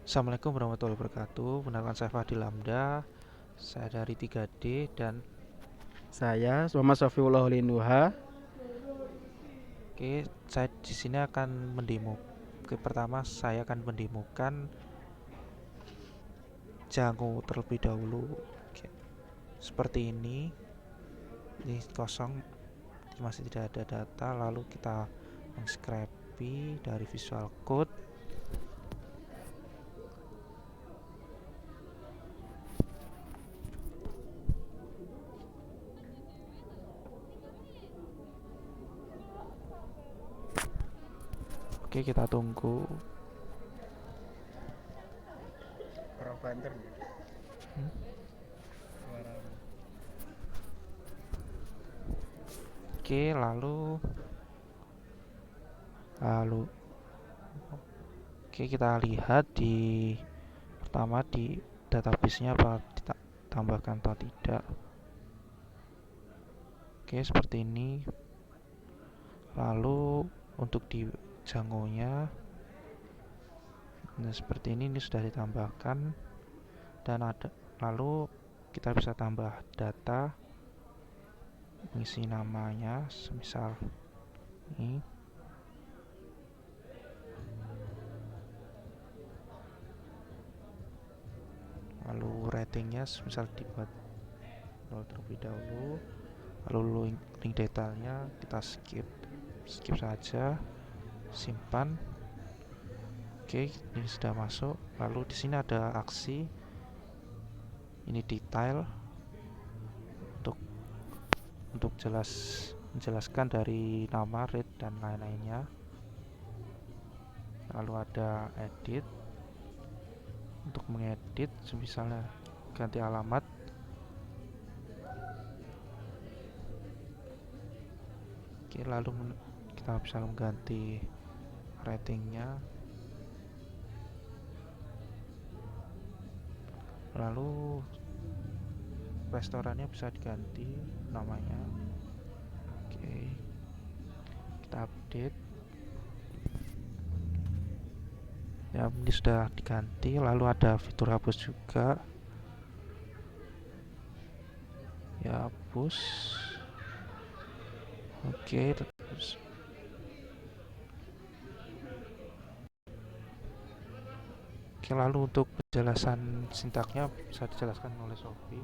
Assalamualaikum warahmatullahi wabarakatuh. Perkenalkan saya Fadil Lamda. Saya dari 3D dan Saya Muhammad Sofiullah Linduha. saya di sini akan mendemo. Pertama saya akan mendemokan Django terlebih dahulu. Oke, seperti ini. Ini kosong, masih tidak ada data. Lalu kita meng-scrappy dari Visual Code. Oke, kita tunggu. Hmm? Oke, lalu lalu oke, kita lihat di pertama di database-nya apa ditambahkan atau tidak. Oke, seperti ini. Lalu untuk di Django-nya, nah seperti ini sudah ditambahkan dan ada. Lalu kita bisa tambah data, mengisi namanya, semisal ini. Lalu ratingnya semisal dibuat terlebih dahulu. Lalu link detailnya kita skip saja, simpan. Oke, ini sudah masuk. Lalu di sini ada aksi, ini detail untuk menjelaskan dari nama, rate dan lain-lainnya. Lalu ada edit untuk mengedit, misalnya ganti alamat. Oke, lalu kita bisa mengganti ratingnya. Lalu restorannya bisa diganti namanya. Oke, kita update. Ya, ini sudah diganti. Lalu ada fitur hapus juga. Ya, hapus. Oke, terus. Oke, lalu untuk penjelasan sintaknya bisa dijelaskan oleh Sofi.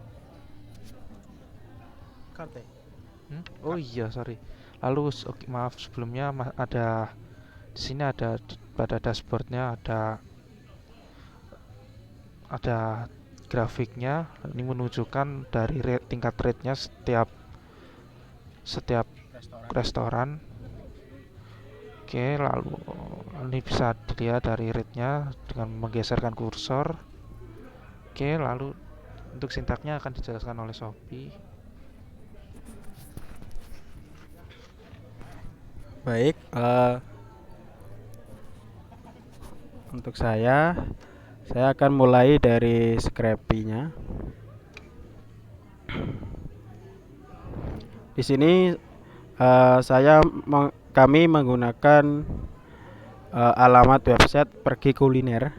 Karte. Oh iya, sorry. Lalu oke, maaf sebelumnya ada di sini ada pada dashboardnya ada grafiknya. Ini menunjukkan dari tingkat rate-nya setiap restoran. Oke, lalu ini bisa dilihat dari rate-nya dengan menggeserkan kursor. Oke, lalu untuk sintaknya akan dijelaskan oleh Shopee. Baik, untuk saya akan mulai dari scrappy-nya. Di sini kami menggunakan alamat website Pergi Kuliner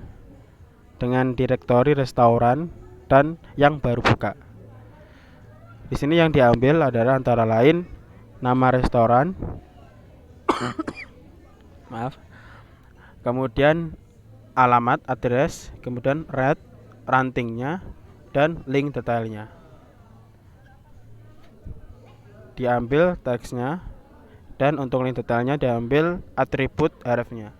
dengan direktori restoran dan yang baru buka. Di sini yang diambil adalah antara lain nama restoran, maaf, kemudian alamat, address, kemudian rate, rantingnya, dan link detailnya. Diambil teksnya, dan untuk link detailnya diambil atribut href-nya.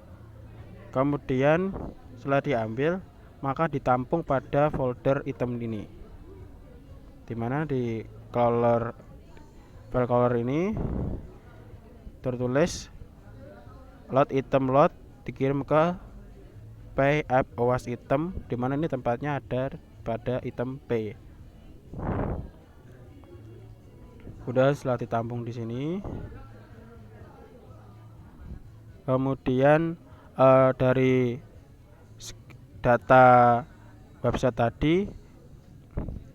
Kemudian setelah diambil, maka ditampung pada folder item ini, dimana di file color ini tertulis load item load, dikirim ke pay app OWASP item, dimana ini tempatnya ada pada item P. Udah, setelah ditampung di sini, kemudian dari data website tadi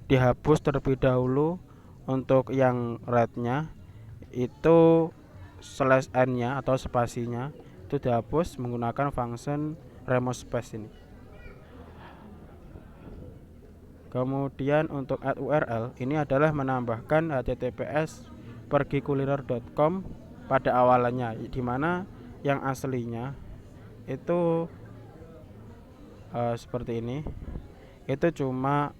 dihapus terlebih dahulu. Untuk yang rate-nya itu slash n-nya atau spasinya itu dihapus menggunakan function remove space ini. Kemudian untuk add URL ini adalah menambahkan https pergikuliner.com pada awalannya, di mana yang aslinya itu seperti ini, itu cuma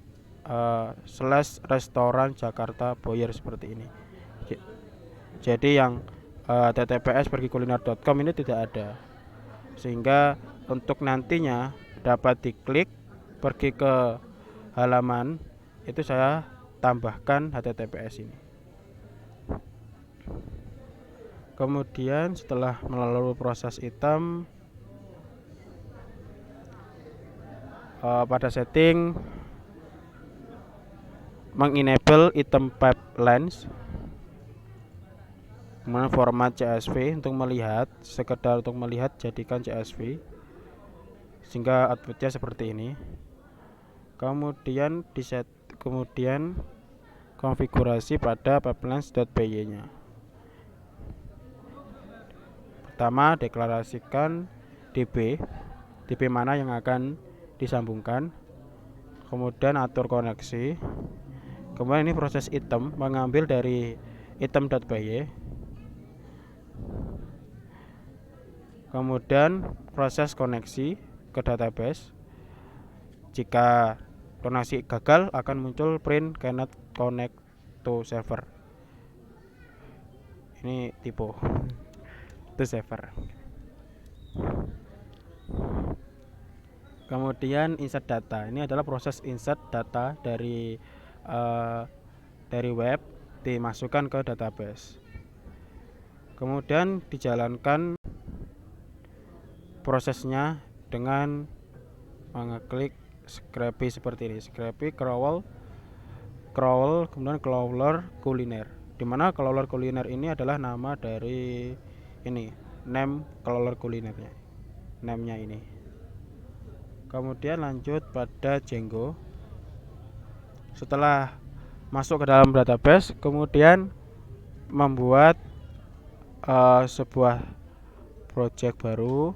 slash restoran Jakarta Boyer seperti ini. Jadi yang https pergikuliner.com ini tidak ada, sehingga untuk nantinya dapat diklik pergi ke halaman itu saya tambahkan https ini. Kemudian setelah melalui proses item, pada setting mengenable item pipelines, kemudian format CSV untuk melihat, sekedar untuk melihat jadikan CSV sehingga outputnya seperti ini. Kemudian kemudian konfigurasi pada pipelines.py nya. Pertama, deklarasikan DB mana yang akan disambungkan, kemudian atur koneksi. Kemudian ini proses item, mengambil dari item.py. Kemudian proses koneksi ke database. Jika koneksi gagal akan muncul print cannot connect to server. Ini typo to server. Kemudian insert data. Ini adalah proses insert data dari web dimasukkan ke database. Kemudian dijalankan prosesnya dengan mengeklik scrappy seperti ini. Scrappy crawl kemudian crawler kuliner. Dimana crawler kuliner ini adalah nama dari ini, name crawler kulinernya, name-nya ini. Kemudian lanjut pada Django. Setelah masuk ke dalam database, kemudian membuat sebuah project baru,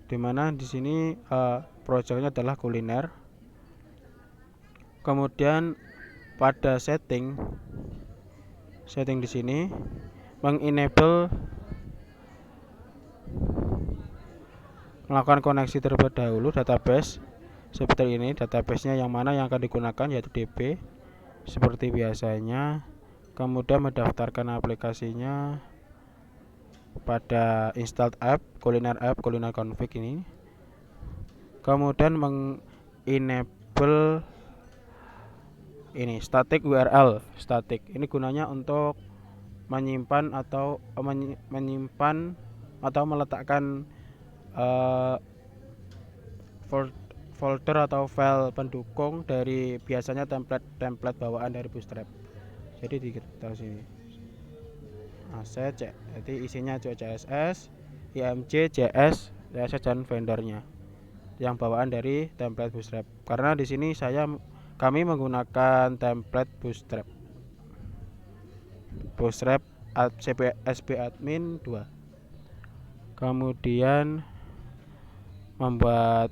dimana di sini projectnya adalah kuliner. Kemudian pada setting di sini mengenable melakukan koneksi terlebih dahulu database seperti ini. Database-nya yang mana yang akan digunakan yaitu DB seperti biasanya. Kemudian mendaftarkan aplikasinya pada installed app kuliner config ini. Kemudian mengenable ini static URL. Static ini gunanya untuk menyimpan atau meletakkan folder atau file pendukung dari biasanya template bawaan dari Bootstrap. Jadi ditaruh sini asset, jadi isinya CSS, img, JS, CSS dan vendornya yang bawaan dari template Bootstrap. Karena di sini kami menggunakan template Bootstrap SB-admin 2. Kemudian membuat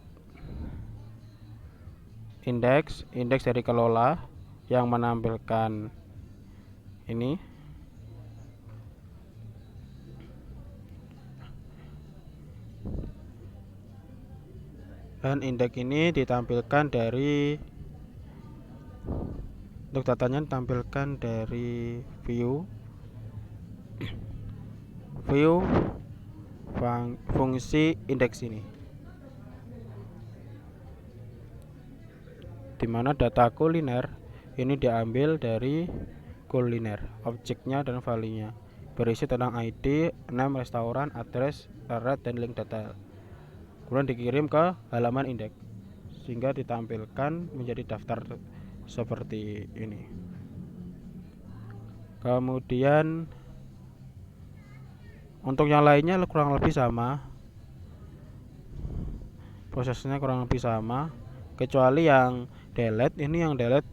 indeks dari kelola yang menampilkan ini. Dan indeks ini ditampilkan dari, untuk datanya ditampilkan dari view fungsi indeks ini, dimana data kuliner ini diambil dari kuliner, objeknya dan value-nya berisi tentang ID, name restoran, address, rate, dan link detail. Kemudian dikirim ke halaman indeks sehingga ditampilkan menjadi daftar seperti ini. Kemudian untuk yang lainnya kurang lebih sama, prosesnya kurang lebih sama, kecuali yang delete. Ini yang delete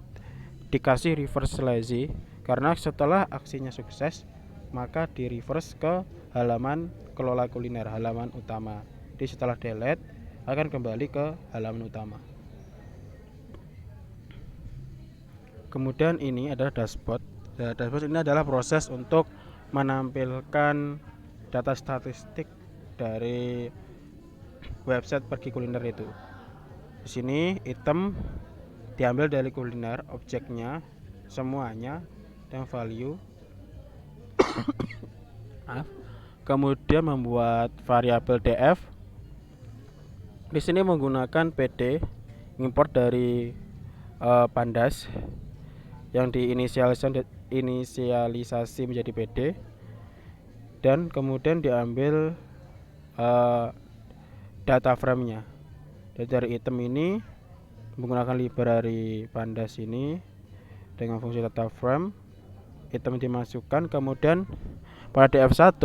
dikasih reverse lazy, karena setelah aksinya sukses maka di reverse ke halaman kelola kuliner, halaman utama. Jadi setelah delete akan kembali ke halaman utama. Kemudian ini adalah dashboard. Dashboard ini adalah proses untuk menampilkan data statistik dari website pergi kuliner itu. Di sini item diambil dari kuliner, objeknya, semuanya, dan value. Kemudian membuat variabel df. Di sini menggunakan pd import dari pandas yang diinisialisasi menjadi pd, dan kemudian diambil data frame-nya. Dari item ini menggunakan library pandas ini dengan fungsi data frame, item dimasukkan, kemudian pada df1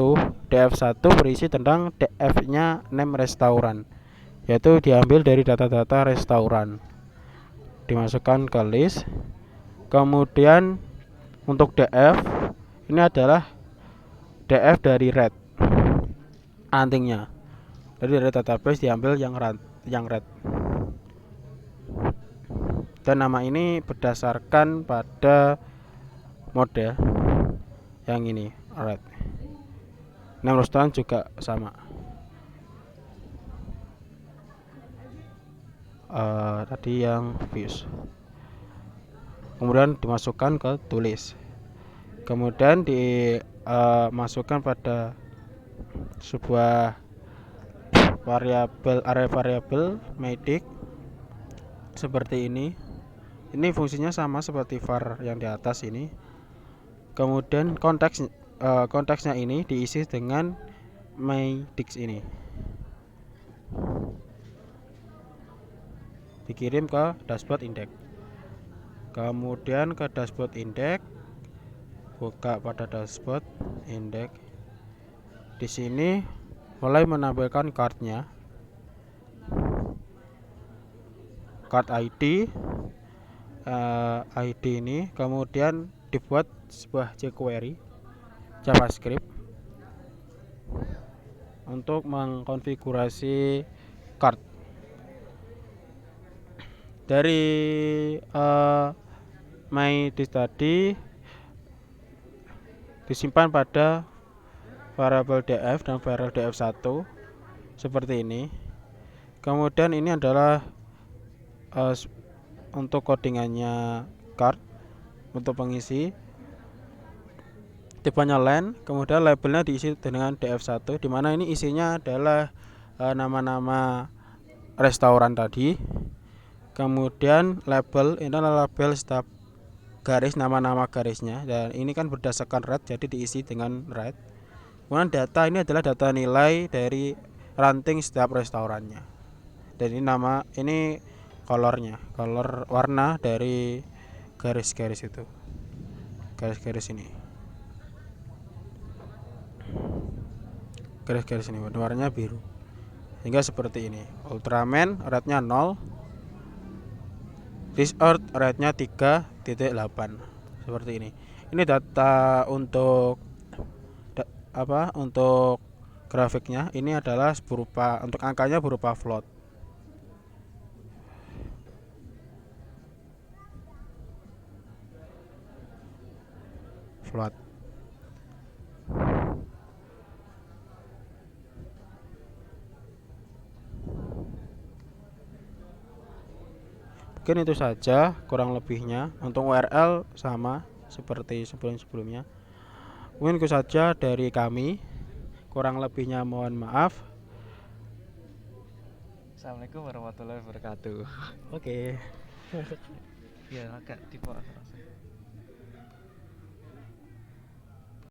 berisi tentang df-nya name restoran, yaitu diambil dari data-data restoran, dimasukkan ke list. Kemudian untuk df ini adalah df dari red, antingnya dari database diambil yang red, dan nama ini berdasarkan pada model yang ini red. Name restoran juga sama. Tadi yang views, kemudian dimasukkan ke tulis, kemudian dimasukkan pada sebuah array variabel medic seperti ini. Ini fungsinya sama seperti var yang di atas ini. Kemudian konteksnya ini diisi dengan medic ini, dikirim ke dashboard index. Kemudian ke dashboard index, buka pada dashboard index. Di sini mulai menampilkan cardnya, card ID, ID ini. Kemudian dibuat sebuah jQuery JavaScript untuk mengkonfigurasi card. Dari MyDisk tadi disimpan pada variabel df dan variabel df1 seperti ini. Kemudian ini adalah untuk codingannya card untuk pengisi, tipenya len, kemudian labelnya diisi dengan df1, dimana ini isinya adalah nama-nama restoran tadi. Kemudian label ini adalah label setiap garis, nama-nama garisnya, dan ini kan berdasarkan red, jadi diisi dengan red. Kemudian data ini adalah data nilai dari ranting setiap restorannya, dan ini colornya, color warna dari garis-garis itu, garis-garis ini, garis-garis ini warnanya biru, hingga seperti ini. Ultraman rednya 0, Earth rednya 3.8, seperti ini. Ini data untuk untuk grafiknya. Ini adalah berupa, untuk angkanya berupa float. Mungkin itu saja kurang lebihnya. Untuk URL sama seperti sebelum-sebelumnya. Mungkin itu saja dari kami. Kurang lebihnya mohon maaf. Assalamualaikum warahmatullahi wabarakatuh. Oke. Ya agak tipe